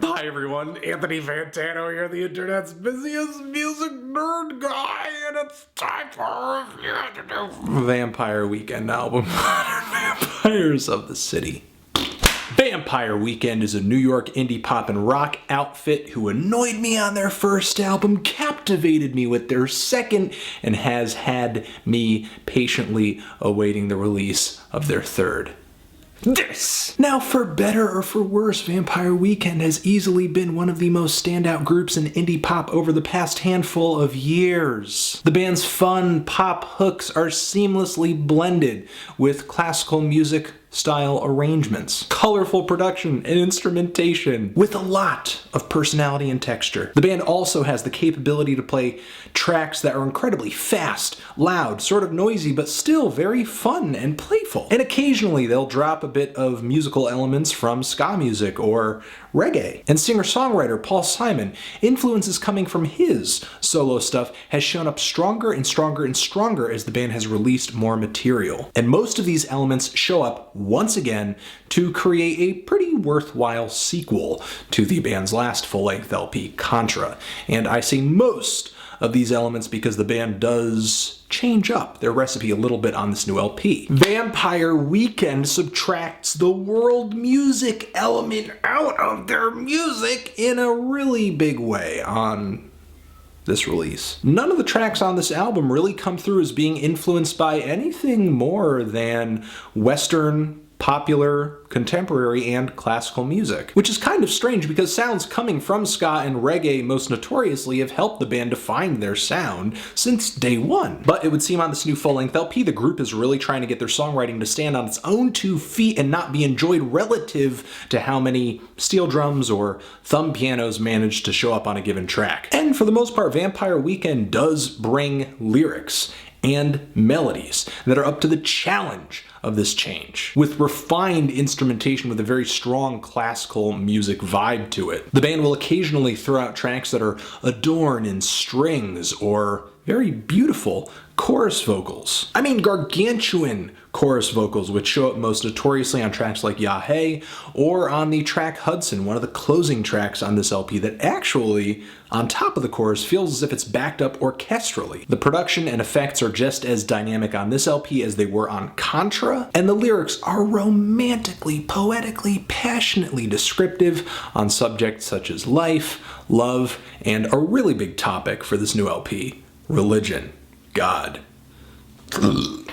Hi everyone, Anthony Fantano here, the internet's busiest music nerd guy, and it's time for a review to do Vampire Weekend album, Modern Vampires of the City. Vampire Weekend is a New York indie pop and rock outfit who annoyed me on their first album, captivated me with their second, and has had me patiently awaiting the release of their third. This! Now, for better or for worse, Vampire Weekend has easily been one of the most standout groups in indie pop over the past handful of years. The band's fun pop hooks are seamlessly blended with classical music style arrangements, colorful production, and instrumentation, with a lot of personality and texture. The band also has the capability to play tracks that are incredibly fast, loud, sort of noisy, but still very fun and playful. And occasionally they'll drop a bit of musical elements from ska music or reggae. And singer-songwriter Paul Simon, influences coming from his solo stuff, has shown up stronger and stronger and stronger as the band has released more material. And most of these elements show up once again to create a pretty worthwhile sequel to the band's last full-length LP, Contra. And I say most of these elements because the band does change up their recipe a little bit on this new LP. Vampire Weekend subtracts the world music element out of their music in a really big way on this release. None of the tracks on this album really come through as being influenced by anything more than Western, popular, contemporary, and classical music. Which is kind of strange because sounds coming from ska and reggae most notoriously have helped the band define their sound since day one. But it would seem on this new full-length LP, the group is really trying to get their songwriting to stand on its own 2 feet and not be enjoyed relative to how many steel drums or thumb pianos manage to show up on a given track. And for the most part, Vampire Weekend does bring lyrics and melodies that are up to the challenge of this change, with refined instrumentation with a very strong classical music vibe to it. The band will occasionally throw out tracks that are adorned in strings or very beautiful chorus vocals. I mean gargantuan chorus vocals, which show up most notoriously on tracks like Ya Hey, or on the track Hudson, one of the closing tracks on this LP that actually, on top of the chorus, feels as if it's backed up orchestrally. The production and effects are just as dynamic on this LP as they were on Contra, and the lyrics are romantically, poetically, passionately descriptive on subjects such as life, love, and a really big topic for this new LP, religion, God.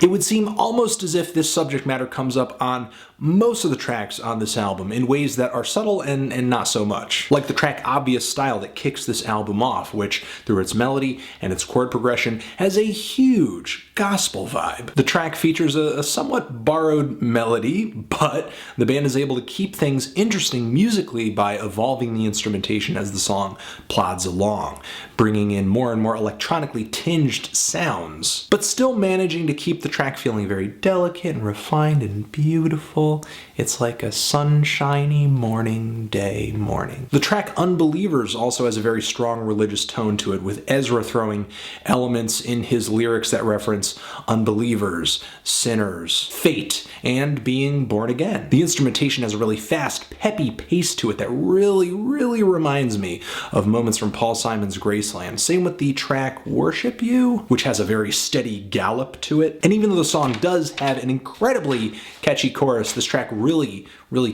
It would seem almost as if this subject matter comes up on most of the tracks on this album in ways that are subtle and not so much. Like the track Obvious Style that kicks this album off, which, through its melody and its chord progression, has a huge gospel vibe. The track features a somewhat borrowed melody, but the band is able to keep things interesting musically by evolving the instrumentation as the song plods along, bringing in more and more electronically tinged sounds, but still managing to keep the track feeling very delicate and refined and beautiful. It's like a sunshiny morning. The track Unbelievers also has a very strong religious tone to it, with Ezra throwing elements in his lyrics that reference unbelievers, sinners, fate, and being born again. The instrumentation has a really fast, peppy pace to it that really reminds me of moments from Paul Simon's Graceland. Same with the track Worship You, which has a very steady gallop to it. And even though the song does have an incredibly catchy chorus, this track really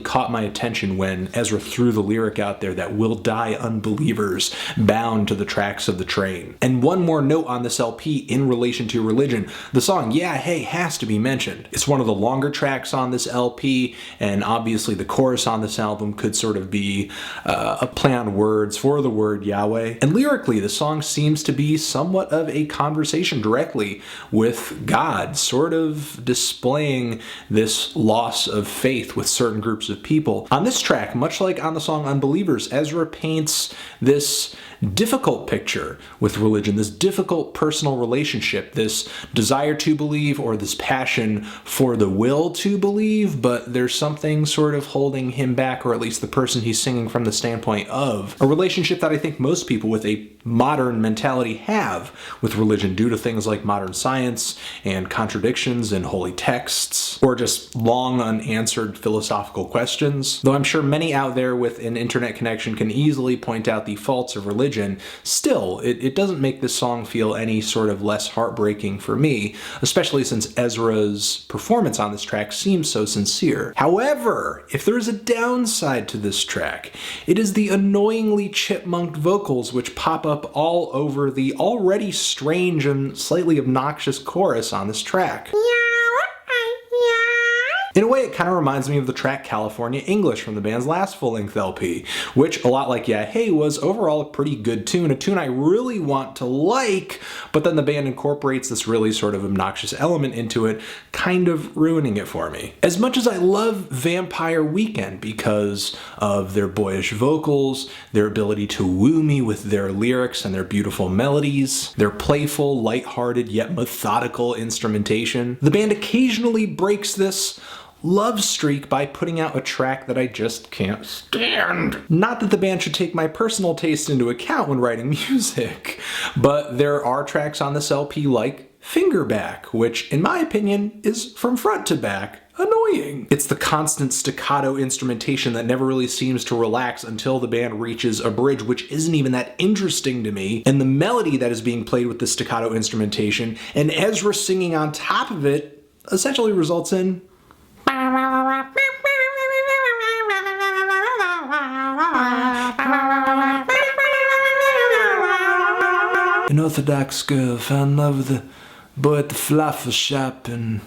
caught my attention when Ezra threw the lyric out there that "will die unbelievers bound to the tracks of the train." And one more note on this LP in relation to religion, the song Yeah Hey has to be mentioned. It's one of the longer tracks on this LP, and obviously the chorus on this album could sort of be a play on words for the word Yahweh. And lyrically, the song seems to be somewhat of a conversation directly with God, sort of displaying this loss of faith with certain groups of people. On this track, much like on the song Unbelievers, Ezra paints this difficult picture with religion, this difficult personal relationship, this desire to believe or this passion for the will to believe, but there's something sort of holding him back, or at least the person he's singing from the standpoint of. A relationship that I think most people with a modern mentality have with religion due to things like modern science and contradictions in holy texts, or just long unanswered philosophical questions. Though I'm sure many out there with an internet connection can easily point out the faults of religion, still, it doesn't make this song feel any sort of less heartbreaking for me, especially since Ezra's performance on this track seems so sincere. However, if there is a downside to this track, it is the annoyingly chipmunked vocals which pop up all over the already strange and slightly obnoxious chorus on this track. In a way, it kind of reminds me of the track California English from the band's last full-length LP, which, a lot like Yeah Hey, was overall a pretty good tune, a tune I really want to like, but then the band incorporates this really sort of obnoxious element into it, kind of ruining it for me. As much as I love Vampire Weekend because of their boyish vocals, their ability to woo me with their lyrics and their beautiful melodies, their playful, lighthearted, yet methodical instrumentation, the band occasionally breaks this love streak by putting out a track that I just can't stand. Not that the band should take my personal taste into account when writing music, but there are tracks on this LP like Fingerback, which in my opinion is from front to back annoying. It's the constant staccato instrumentation that never really seems to relax until the band reaches a bridge, which isn't even that interesting to me, and the melody that is being played with the staccato instrumentation and Ezra singing on top of it essentially results in an Orthodox girl found love with a boy at the falafel shop, and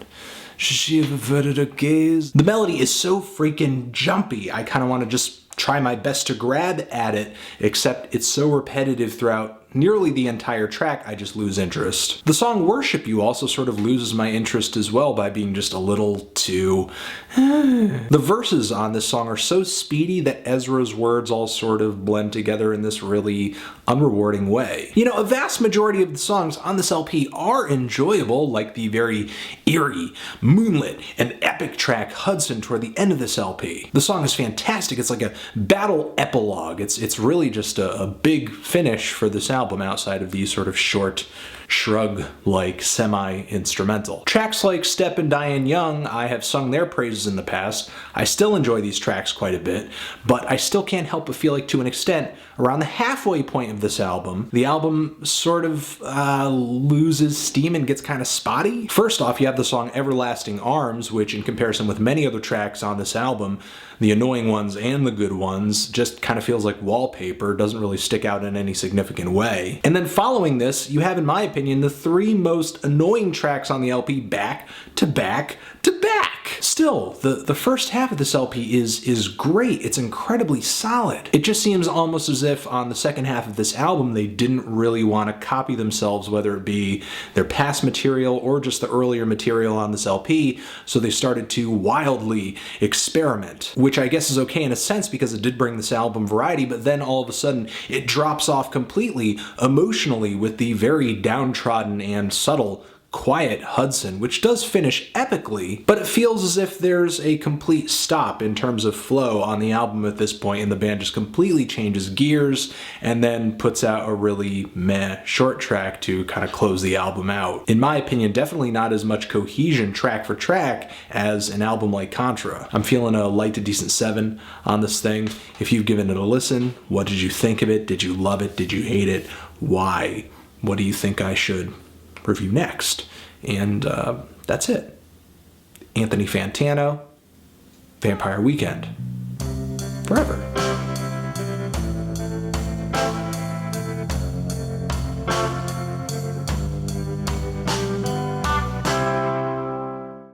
she averted her gaze. The melody is so freaking jumpy, I kind of want to just try my best to grab at it, except it's so repetitive throughout nearly the entire track, I just lose interest. The song Worship You also sort of loses my interest as well by being just a little too... The verses on this song are so speedy that Ezra's words all sort of blend together in this really unrewarding way. You know, a vast majority of the songs on this LP are enjoyable, like the very eerie, moonlit, and epic track Hudson toward the end of this LP. The song is fantastic. It's like a battle epilogue. It's really just a big finish for this album outside of these sort of short, shrug-like semi-instrumental. Tracks like Step and Diane Young, I have sung their praises in the past. I still enjoy these tracks quite a bit, but I still can't help but feel like, to an extent, around the halfway point of this album, the album sort of loses steam and gets kind of spotty. First off, you have the song Everlasting Arms, which in comparison with many other tracks on this album, the annoying ones and the good ones, just kind of feels like wallpaper, doesn't really stick out in any significant way. And then following this, you have, in my opinion, the three most annoying tracks on the LP back to back to back. Still, the first half of this LP is great. It's incredibly solid. It just seems almost as if on the second half of this album they didn't really want to copy themselves, whether it be their past material or just the earlier material on this LP, so they started to wildly experiment, which I guess is okay in a sense because it did bring this album variety, but then all of a sudden it drops off completely emotionally with the very downtrodden and subtle quiet Hudson, which does finish epically, but it feels as if there's a complete stop in terms of flow on the album at this point, and the band just completely changes gears and then puts out a really meh short track to kind of close the album out. In my opinion, definitely not as much cohesion track for track as an album like Contra. I'm feeling a light to decent 7 on this thing. If you've given it a listen, what did you think of it? Did you love it? Did you hate it? Why? What do you think I should review next? And that's it. Anthony Fantano, Vampire Weekend. Forever.